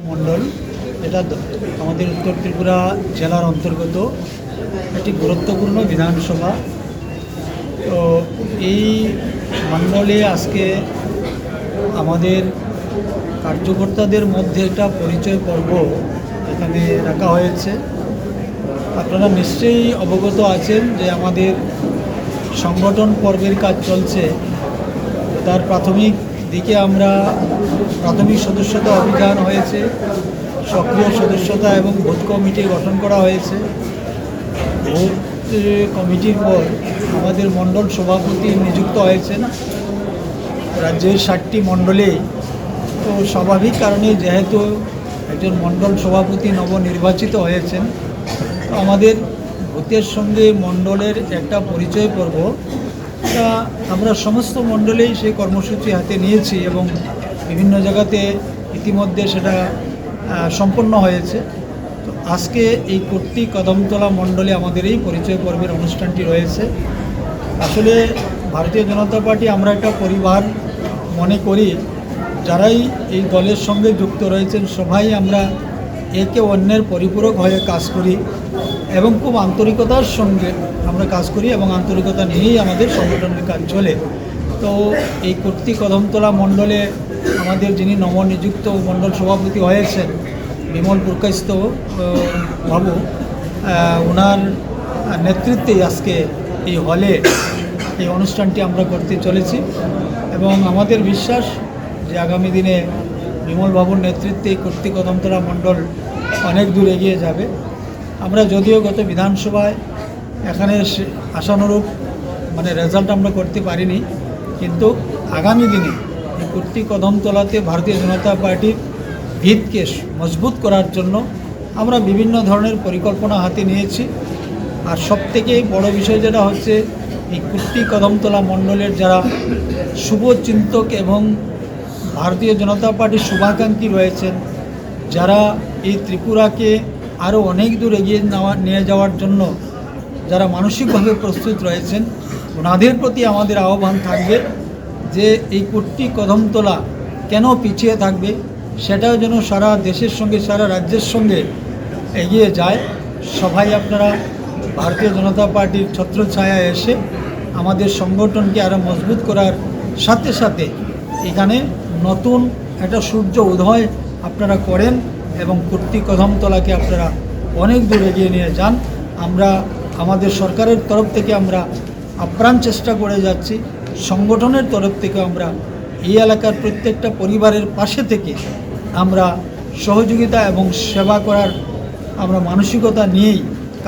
মণ্ডল এটা আমাদের উত্তর ত্রিপুরা জেলার অন্তর্গত একটি গুরুত্বপূর্ণ বিধানসভা। তো এই মণ্ডলে আজকে আমাদের কার্যকর্তাদের মধ্যে একটা পরিচয় পর্ব এখানে রাখা হয়েছে। আপনারা নিশ্চয়ই অবগত আছেন যে আমাদের সংগঠন পর্বের কাজ চলছে। তার প্রাথমিক দিকে আমরা প্রাথমিক সদস্যতা অভিযান হয়েছে, সক্রিয় সদস্যতা এবং ভোট কমিটি গঠন করা হয়েছে। ভোট কমিটির পর আমাদের মণ্ডল সভাপতি নিযুক্ত হয়েছেন রাজ্যের 7টি মণ্ডলে। তো স্বাভাবিক কারণে যেহেতু একজন মণ্ডল সভাপতি নবনির্বাচিত হয়েছেন, তো আমাদের ভোটের সঙ্গে মণ্ডলের একটা পরিচয় পর্ব আমরা সমস্ত মণ্ডলেই সেই কর্মসূচি হাতে নিয়েছি এবং বিভিন্ন জায়গাতে ইতিমধ্যে সেটা সম্পন্ন হয়েছে। তো আজকে এই কর্তৃ কদমতলা মণ্ডলে আমাদের এই পরিচয় পর্বের অনুষ্ঠানটি রয়েছে। আসলে ভারতীয় জনতা পার্টি আমরা একটা পরিবার মনে করি। যারাই এই দলের সঙ্গে যুক্ত রয়েছেন সবাই আমরা একে অন্যের পরিপূরক হয়ে কাজ করি এবং খুব আন্তরিকতার সঙ্গে আমরা কাজ করি এবং আন্তরিকতা নিয়েই আমাদের সংগঠনের কাজ চলে। তো এই কর্তৃ কদমতলা মণ্ডলে আমাদের যিনি নবনিযুক্ত মণ্ডল সভাপতি হয়েছেন বিমল পুরকাইস্ত বাবু, ওনার নেতৃত্বেই আজকে এই হলে এই অনুষ্ঠানটি আমরা করতে চলেছি এবং আমাদের বিশ্বাস যে আগামী দিনে বিমল বাবুর নেতৃত্বে এই কর্তৃ কদমতলা মণ্ডল অনেক দূর এগিয়ে যাবে। আমরা যদিও গত বিধানসভায় এখানে আশানুরূপ রেজাল্ট আমরা করতে পারিনি, কিন্তু আগামী দিনে এই কর্তৃ কদমতলাতে ভারতীয় জনতা পার্টির ভিতকে মজবুত করার জন্য আমরা বিভিন্ন ধরনের পরিকল্পনা হাতে নিয়েছি। আর সবথেকে বড় বিষয় যেটা হচ্ছে এই কর্তৃ কদমতলা মণ্ডলের যারা শুভচিন্তক এবং ভারতীয় জনতা পার্টির শুভাকাঙ্ক্ষী রয়েছেন, যারা এই ত্রিপুরাকে আরও অনেক দূর এগিয়ে নিয়ে যাওয়ার জন্য যারা মানসিকভাবে প্রস্তুত রয়েছেন, ওনাদের প্রতি আমাদের আহ্বান থাকবে যে এই কর্তৃ কদমতলা কেন পিছিয়ে থাকবে, সেটাও যেন সারা দেশের সঙ্গে সারা রাজ্যের সঙ্গে এগিয়ে যায়। সবাই আপনারা ভারতীয় জনতা পার্টির ছত্রছায়ায় এসে আমাদের সংগঠনকে আরও মজবুত করার সাথে সাথে এখানে নতুন একটা সূর্য উদয় আপনারা করেন এবং কর্তৃ কদমতলাকে আপনারা অনেক দূর এগিয়ে নিয়ে যান। আমরা আমাদের সরকারের তরফ থেকে আমরা আপ্রাণ চেষ্টা করে যাচ্ছি, সংগঠনের তরফ থেকে আমরা এই এলাকার প্রত্যেকটা পরিবারের পাশে থেকে আমরা সহযোগিতা এবং সেবা করার আমরা মানসিকতা নিয়েই